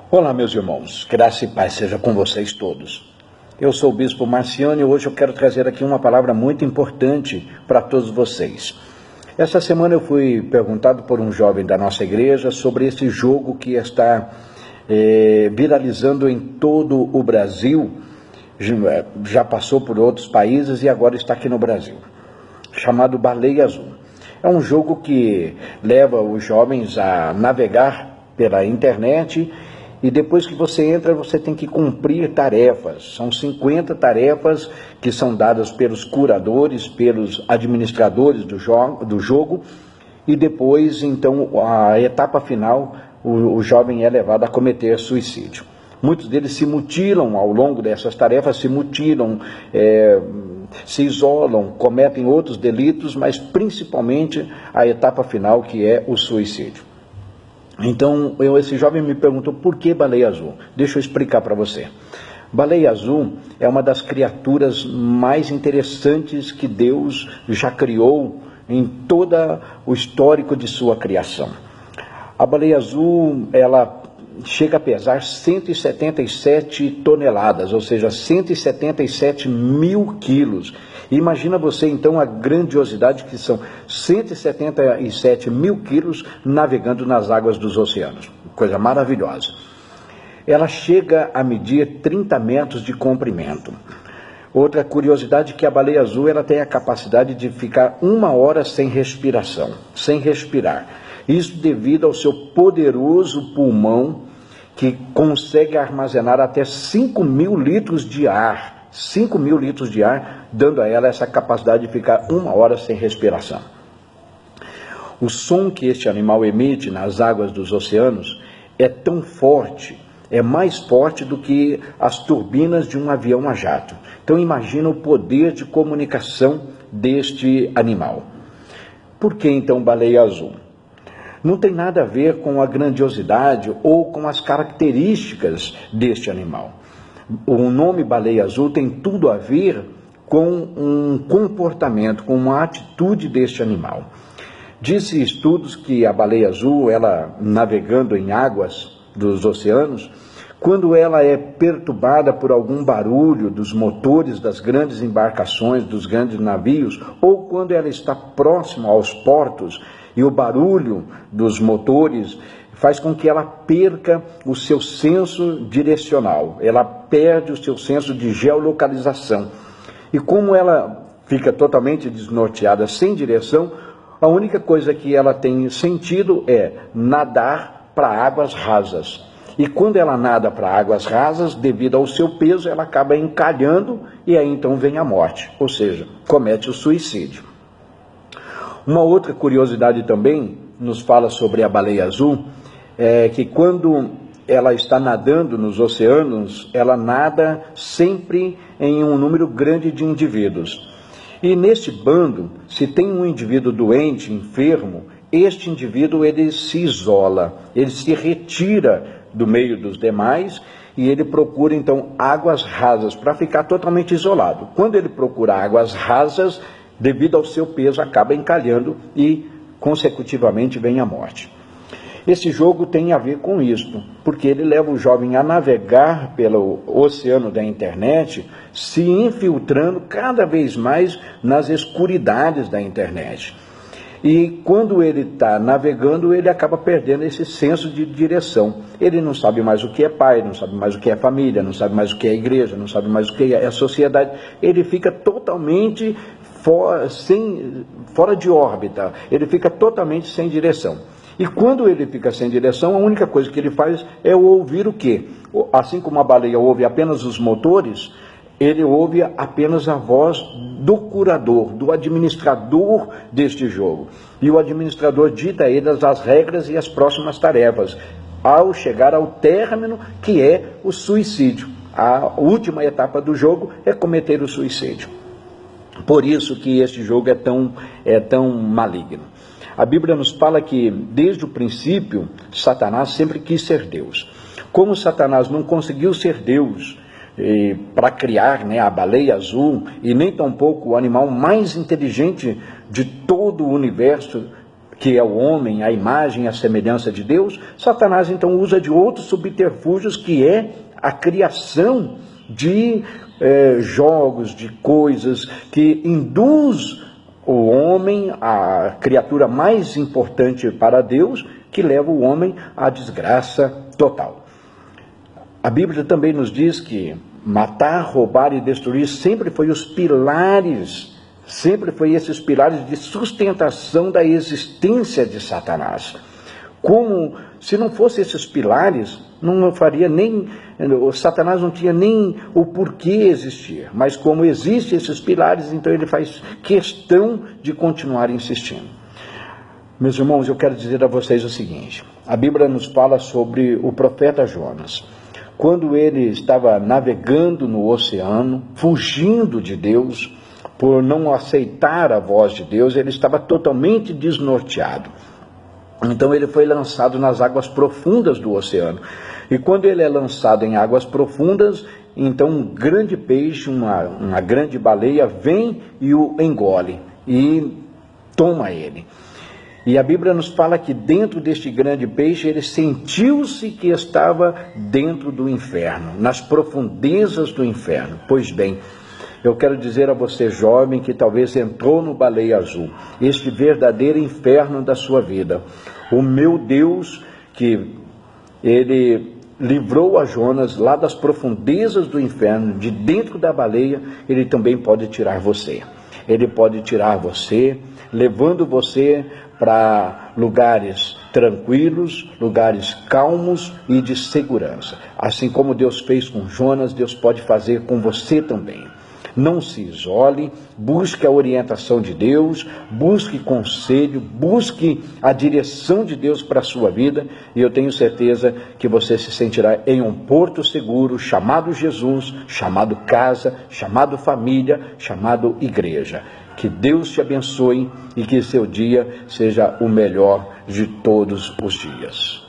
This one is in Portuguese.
Olá, meus irmãos, graça e paz seja com vocês todos. Eu sou o Bispo Marciano e hoje eu quero trazer aqui uma palavra muito importante para todos vocês. Essa semana eu fui perguntado por um jovem da nossa igreja sobre esse jogo que está viralizando em todo o Brasil, já passou por outros países e agora está aqui no Brasil, chamado Baleia Azul. É um jogo que leva os jovens a navegar pela internet. E depois que você entra, você tem que cumprir tarefas. São 50 tarefas que são dadas pelos curadores, pelos administradores do jogo. E depois, então, a etapa final, o jovem é levado a cometer suicídio. Muitos deles se mutilam ao longo dessas tarefas, se mutilam, se isolam, cometem outros delitos, mas principalmente a etapa final, que é o suicídio. Então, esse jovem me perguntou por que baleia azul. Deixa eu explicar para você. Baleia azul é uma das criaturas mais interessantes que Deus já criou em todo o histórico de sua criação. A baleia azul, ela chega a pesar 177 toneladas, ou seja, 177 mil quilos. Imagina você então a grandiosidade que são 177 mil quilos navegando nas águas dos oceanos. Coisa maravilhosa. Ela chega a medir 30 metros de comprimento. Outra curiosidade é que a baleia azul ela tem a capacidade de ficar 1 hora sem respiração, sem respirar. Isso devido ao seu poderoso pulmão, que consegue armazenar até 5.000 litros de ar. 5.000 litros de ar, dando a ela essa capacidade de ficar 1 hora sem respiração. O som que este animal emite nas águas dos oceanos é tão forte, é mais forte do que as turbinas de um avião a jato. Então imagina o poder de comunicação deste animal. Por que então baleia azul? Não tem nada a ver com a grandiosidade ou com as características deste animal. O nome baleia azul tem tudo a ver com um comportamento, com uma atitude deste animal. Diz-se estudos que a baleia azul, ela navegando em águas dos oceanos, quando ela é perturbada por algum barulho dos motores das grandes embarcações, dos grandes navios, ou quando ela está próxima aos portos, e o barulho dos motores faz com que ela perca o seu senso direcional, ela perde o seu senso de geolocalização. E como ela fica totalmente desnorteada, sem direção, a única coisa que ela tem sentido é nadar para águas rasas. E quando ela nada para águas rasas, devido ao seu peso, ela acaba encalhando e aí então vem a morte, ou seja, comete o suicídio. Uma outra curiosidade também nos fala sobre a baleia azul, é que quando ela está nadando nos oceanos, ela nada sempre em um número grande de indivíduos. E neste bando, se tem um indivíduo doente, enfermo, este indivíduo ele se isola, ele se retira do meio dos demais e ele procura então águas rasas para ficar totalmente isolado. Quando ele procura águas rasas, devido ao seu peso, acaba encalhando e, consecutivamente, vem a morte. Esse jogo tem a ver com isto, porque ele leva o jovem a navegar pelo oceano da internet, se infiltrando cada vez mais nas escuridades da internet. E quando ele está navegando, ele acaba perdendo esse senso de direção. Ele não sabe mais o que é pai, não sabe mais o que é família, não sabe mais o que é igreja, não sabe mais o que é a sociedade. Ele fica totalmente fora de órbita, ele fica totalmente sem direção. E quando ele fica sem direção, a única coisa que ele faz é ouvir o quê? Assim como a baleia ouve apenas os motores, ele ouve apenas a voz do curador, do administrador deste jogo. E o administrador dita a ele as regras e as próximas tarefas, ao chegar ao término, que é o suicídio. A última etapa do jogo é cometer o suicídio. Por isso que este jogo é tão maligno. A Bíblia nos fala que, desde o princípio, Satanás sempre quis ser Deus. Como Satanás não conseguiu ser Deus para criar a baleia azul, e nem tampouco o animal mais inteligente de todo o universo, que é o homem, a imagem e a semelhança de Deus, Satanás então usa de outros subterfúgios, que é a criação de jogos, de coisas que induz o homem, a criatura mais importante para Deus, que leva o homem à desgraça total. A Bíblia também nos diz que matar, roubar e destruir sempre foi os pilares, sempre foi esses pilares de sustentação da existência de Satanás. Como se não fosse esses pilares, não faria nem, Satanás não tinha nem o porquê existir, mas como existem esses pilares, então ele faz questão de continuar insistindo. Meus irmãos, eu quero dizer a vocês o seguinte: a Bíblia nos fala sobre o profeta Jonas. Quando ele estava navegando no oceano, fugindo de Deus, por não aceitar a voz de Deus, ele estava totalmente desnorteado. Então ele foi lançado nas águas profundas do oceano. E quando ele é lançado em águas profundas, então um grande peixe, uma grande baleia, vem e o engole e toma ele. E a Bíblia nos fala que dentro deste grande peixe, ele sentiu-se que estava dentro do inferno, nas profundezas do inferno. Pois bem, eu quero dizer a você, jovem, que talvez entrou no baleia azul, este verdadeiro inferno da sua vida. O meu Deus, que ele livrou a Jonas lá das profundezas do inferno, de dentro da baleia, ele também pode tirar você. Ele pode tirar você, levando você para lugares tranquilos, lugares calmos e de segurança. Assim como Deus fez com Jonas, Deus pode fazer com você também. Não se isole, busque a orientação de Deus, busque conselho, busque a direção de Deus para a sua vida, e eu tenho certeza que você se sentirá em um porto seguro, chamado Jesus, chamado casa, chamado família, chamado igreja. Que Deus te abençoe e que seu dia seja o melhor de todos os dias.